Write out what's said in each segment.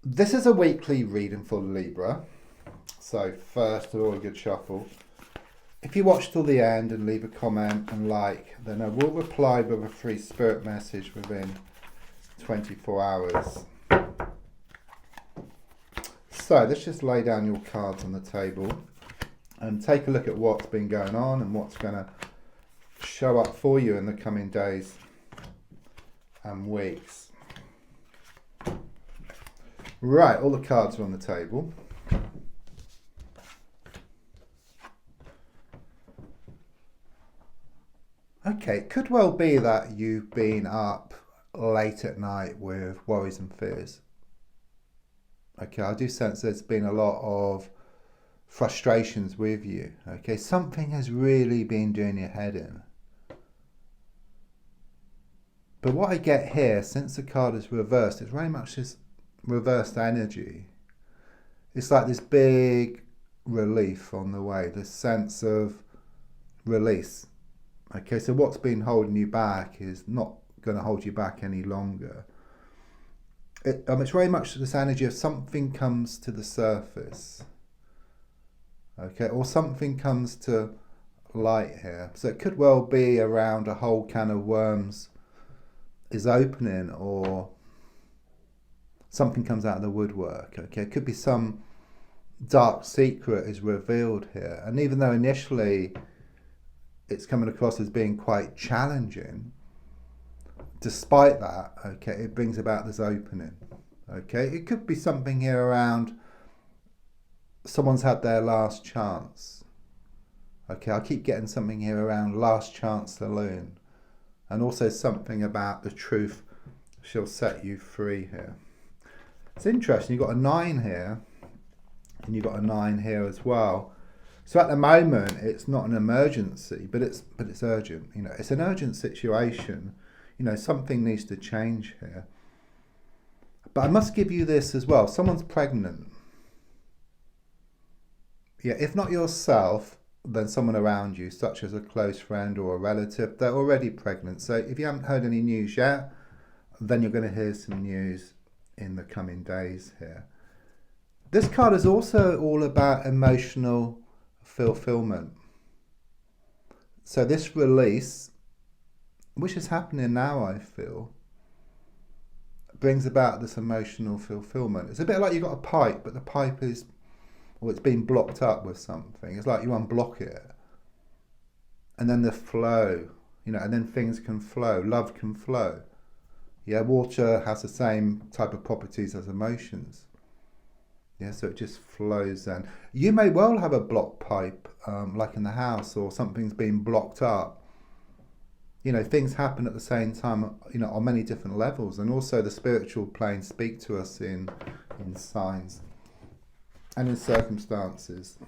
This is a weekly reading for Libra. So first of all, a good shuffle. If you watch till the end and leave a comment and like, then I will reply with a free spirit message within 24 hours. So let's just lay down your cards on the table and take a look at what's been going on and what's going to show up for you in the coming days and weeks. Right, all the cards are on the table. Okay, it could well be that you've been up late at night with worries and fears. Okay, I do sense there's been a lot of frustrations with you. Okay, something has really been doing your head in. But what I get here, since the card is reversed, it's very much this reversed energy. It's like this big relief on the way, this sense of release. Okay, so what's been holding you back is not going to hold you back any longer. It's very much this energy of something comes to the surface. Okay, or something comes to light here. So it could well be around a whole can of worms is opening, or something comes out of the woodwork. Okay, it could be some dark secret is revealed here. And even though initially it's coming across as being quite challenging, despite that, okay, it brings about this opening. Okay, it could be something here around someone's had their last chance. Okay, I keep getting something here around last chance saloon, and also something about the truth shall set you free here. It's interesting, you've got a 9 here, and you've got a 9 here as well. So at the moment, it's not an emergency, but it's urgent. You know, it's an urgent situation. You know, something needs to change here. But I must give you this as well. Someone's pregnant. Yeah, if not yourself, then someone around you, such as a close friend or a relative, they're already pregnant. So if you haven't heard any news yet, then you're going to hear some news in the coming days here. This card is also all about emotional fulfillment. So this release, which is happening now, I feel, brings about this emotional fulfillment. It's a bit like you've got a pipe, but the pipe is, or it's been blocked up with something. It's like you unblock it, and then the flow, you know, and then things can flow. Love can flow. Yeah, water has the same type of properties as emotions. Yeah, so it just flows then. You may well have a blocked pipe, like in the house, or something's been blocked up. You know, things happen at the same time, you know, on many different levels. And also the spiritual plane speak to us in signs and in circumstances.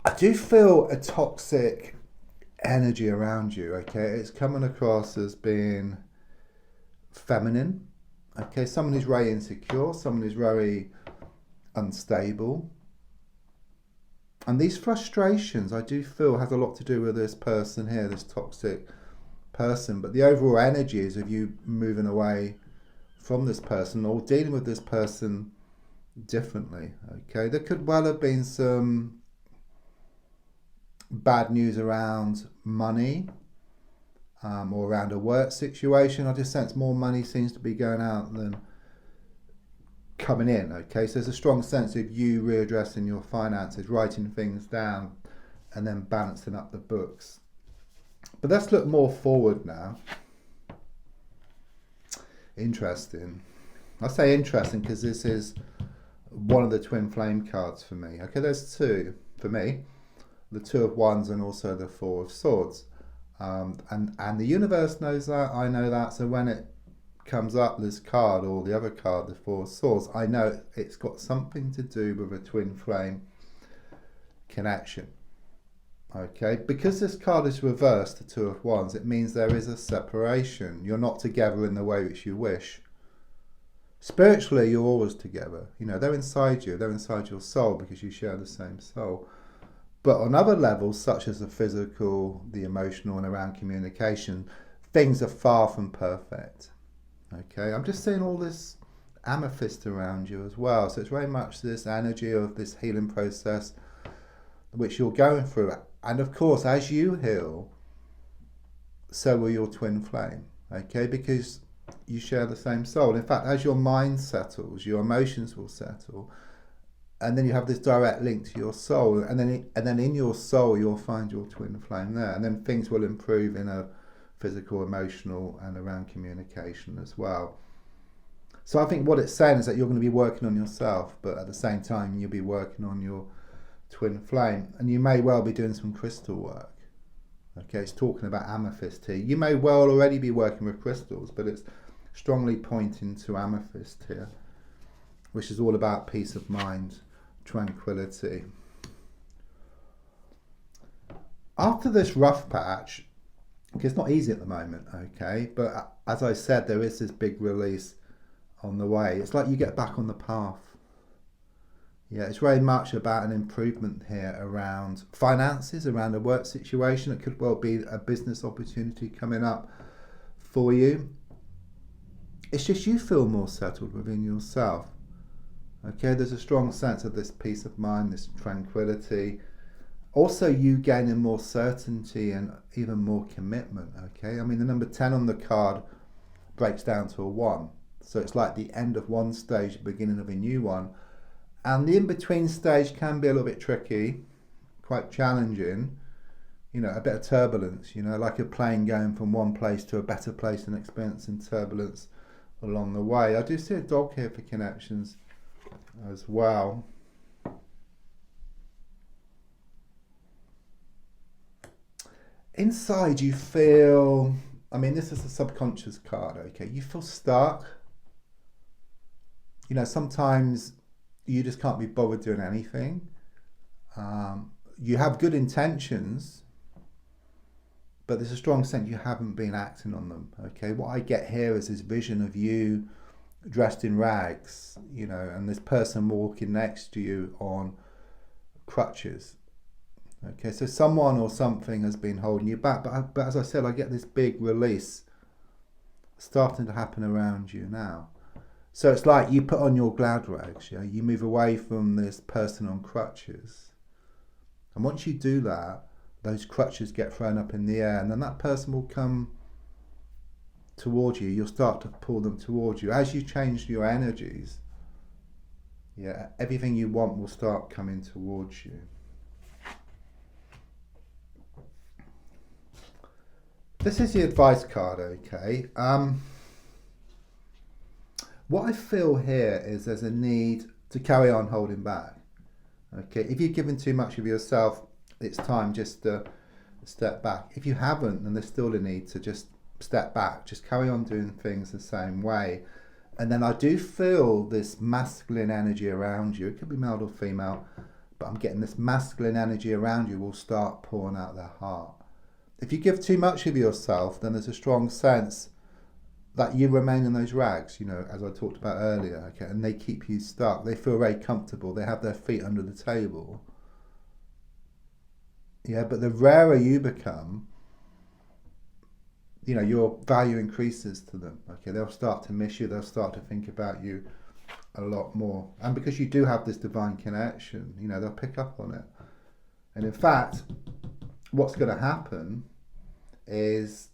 I do feel a toxic energy around you, okay? It's coming across as being feminine. Okay, someone who's very insecure, someone who's very unstable. And these frustrations, I do feel, has a lot to do with this person here, this toxic person. But the overall energy is of you moving away from this person or dealing with this person differently. Okay, there could well have been some bad news around money. Or around a work situation. I just sense more money seems to be going out than coming in. Okay, so there's a strong sense of you readdressing your finances, writing things down, and then balancing up the books. But let's look more forward now. Interesting. I say interesting because this is one of the twin flame cards for me. Okay, there's two for me, the 2 of Wands and also the 4 of Swords. And the universe knows that, I know that, so when it comes up, this card or the other card, the 4 of Swords, I know it's got something to do with a twin flame connection. Okay, because this card is reversed, the 2 of Wands, it means there is a separation. You're not together in the way which you wish. Spiritually, you're always together. You know, they're inside you, they're inside your soul because you share the same soul. But on other levels, such as the physical, the emotional, and around communication, things are far from perfect. Okay, I'm just seeing all this amethyst around you as well. So it's very much this energy of this healing process which you're going through. And of course, as you heal, so will your twin flame, okay? Because you share the same soul. In fact, as your mind settles, your emotions will settle, and then you have this direct link to your soul, and then in your soul you'll find your twin flame there, and then things will improve in a physical, emotional, and around communication as well. So I think what it's saying is that you're going to be working on yourself, but at the same time you'll be working on your twin flame, and you may well be doing some crystal work. Okay, it's talking about amethyst here. You may well already be working with crystals, but it's strongly pointing to amethyst here, which is all about peace of mind, tranquility. After this rough patch, okay, it's not easy at the moment, okay, but as I said, there is this big release on the way. It's like you get back on the path. Yeah, it's very much about an improvement here around finances, around a work situation. It could well be a business opportunity coming up for you. It's just you feel more settled within yourself. Okay, there's a strong sense of this peace of mind, this tranquility. Also, you gaining more certainty and even more commitment. Okay, I mean, the number 10 on the card breaks down to a 1. So it's like the end of one stage, beginning of a new one. And the in-between stage can be a little bit tricky, quite challenging, you know, a bit of turbulence, you know, like a plane going from one place to a better place and experiencing turbulence along the way. I do see a dog here for connections as well. Inside you feel, I mean, this is a subconscious card, okay? You feel stuck. You know, sometimes you just can't be bothered doing anything. You have good intentions, but there's a strong sense you haven't been acting on them, okay? What I get here is this vision of you dressed in rags, you know, and this person walking next to you on crutches. Okay, so someone or something has been holding you back, but as I said, I get this big release starting to happen around you now. So it's like you put on your glad rags, yeah? You move away from this person on crutches. And once you do that, those crutches get thrown up in the air, and then that person will come towards you. You'll start to pull them towards you. As you change your energies, yeah, everything you want will start coming towards you. This is the advice card, okay? What I feel here is there's a need to carry on holding back. Okay, if you've given too much of yourself, it's time just to step back. If you haven't, then there's still a need to just step back, just carry on doing things the same way. And then I do feel this masculine energy around you. It could be male or female, but I'm getting this masculine energy around you will start pouring out their heart. If you give too much of yourself, then there's a strong sense that you remain in those rags, you know, as I talked about earlier, okay, and they keep you stuck. They feel very comfortable. They have their feet under the table. Yeah, but the rarer you become, you know, your value increases to them. Okay, they'll start to miss you. They'll start to think about you a lot more. And because you do have this divine connection, you know, they'll pick up on it. And in fact, what's going to happen is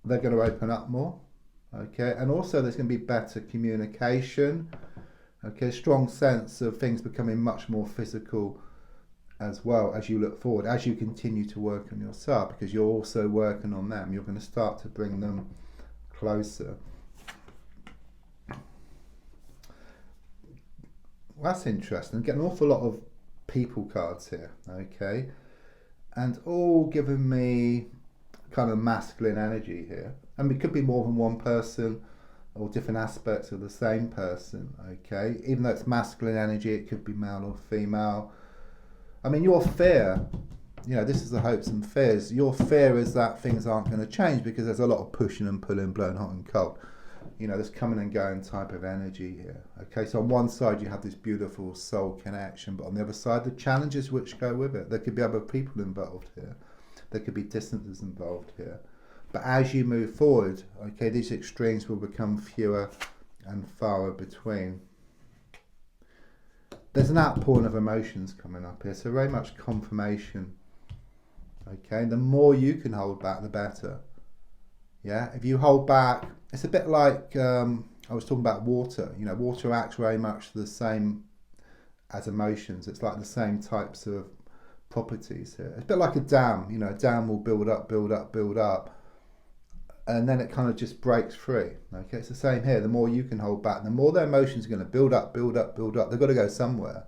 they're going to open up more, okay, and also there's going to be better communication, okay, strong sense of things becoming much more physical as well as you look forward, as you continue to work on yourself, because you're also working on them. You're going to start to bring them closer. Well, that's interesting. I'm getting an awful lot of people cards here, okay, and all giving me kind of masculine energy here. And it could be more than one person or different aspects of the same person, okay? Even though it's masculine energy, it could be male or female. I mean, your fear, you know, this is the hopes and fears. Your fear is that things aren't going to change because there's a lot of pushing and pulling, blowing hot and cold. You know, there's coming and going type of energy here, okay? So on one side, you have this beautiful soul connection, but on the other side, the challenges which go with it. There could be other people involved here. There could be distances involved here. But as you move forward, okay, these extremes will become fewer and far between. There's an outpouring of emotions coming up here, so very much confirmation. Okay, the more you can hold back, the better. Yeah, if you hold back, it's a bit like I was talking about water. You know, water acts very much the same as emotions. It's like the same types of properties here. It's a bit like a dam. You know, a dam will build up, build up, build up, and then it kind of just breaks free. Okay, it's the same here. The more you can hold back, the more their emotions are going to build up, build up, build up. They've got to go somewhere,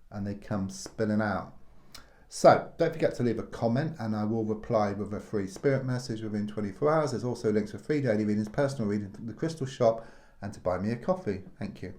and they come spilling out. So don't forget to leave a comment, and I will reply with a free spirit message within 24 hours. There's also links for free daily readings, personal reading from the Crystal Shop, and to buy me a coffee. Thank you.